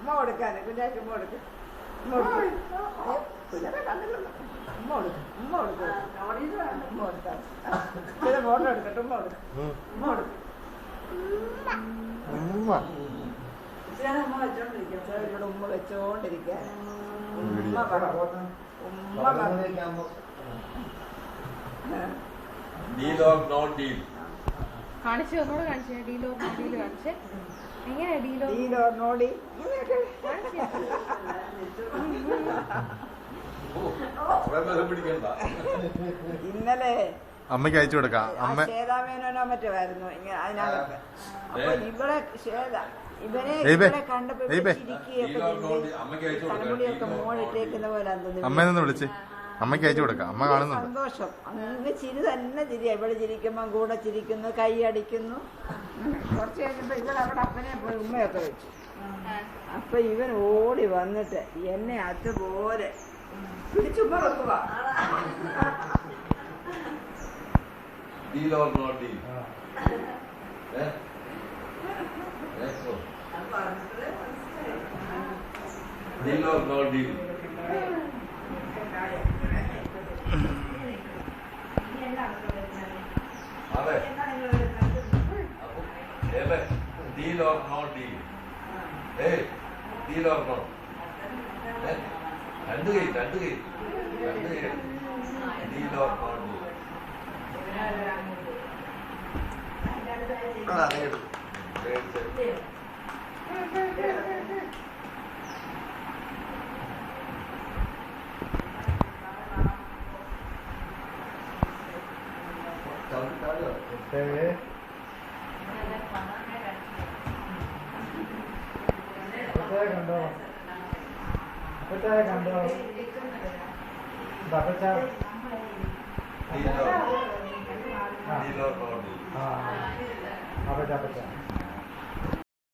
ഉമ്മ കൊടുക്കാന് കുഞ്ഞാക്ക് ഉമ്മ കൊടുക്ക്. കുഞ്ഞാനെ കണ്ടില്ലല്ലോ. ഉമ്മ കൊടുക്കും. ഉമ്മ കൊടുക്കും. ഉമ്മ കൊടുത്താൽ ചില ഫോട്ടോ എടുക്കട്ടെ. ഉമ്മ കൊടുക്കും. ഉമ്മ കൊടുക്കും. ഉമ്മ വെച്ചോണ്ടിരിക്കുക. ഇവിടെ ഉമ്മ വെച്ചോണ്ടിരിക്കുക. ഉമ്മ പറ. ഉമ്മ കാണിച്ചു ഒന്നുകൂടെ കാണിച്ചേ. ഡീലോ ഡീല് കാണിച്ചേ. എങ്ങനെയാ ഡീലോ ഡീലോ നോടി ഇന്നലെ അമ്മയ്ക്ക് അയച്ചു കൊടുക്കാം. ശ്വേതാമേനോനോ മറ്റോ ആയിരുന്നു അതിനകത്ത്. അപ്പൊ ഇവിടെ ശ്വേത ഇവനെ കണ്ടപ്പോ തലമുടിയൊക്കെ മോളിട്ടേക്കുന്ന പോലെ അമ്മയെന്ന് വിളിച്ച് അമ്മയ്ക്ക് അയച്ചു കൊടുക്കാം. അമ്മ കാണുന്നുണ്ട്. സന്തോഷം. അങ്ങ് ചിരി തന്നെ ചിരിയാ. ഇവിടെ ചിരിക്കുമ്പോ കൂടെ ചിരിക്കുന്നു, കൈ അടിക്കുന്നു. കുറച്ച് കഴിഞ്ഞപ്പോ ഇവിടെ അവിടെ അപ്പനെ പോയി ഉമ്മയൊക്കെ വെച്ചു. അപ്പൊ ഇവൻ ഓടി വന്നിട്ട് എന്നെ അതുപോലെ പിടിച്ചുമ്മ വെക്കുക. അതെ deal or not deal. Deal or not. രണ്ട് കൈ ഡീൽ ഓർ നോട്ട് ഡീൽ. കണ്ടോ കണ്ടോ ഡീൽ ഓർ നോട്ട് ഡീൽ.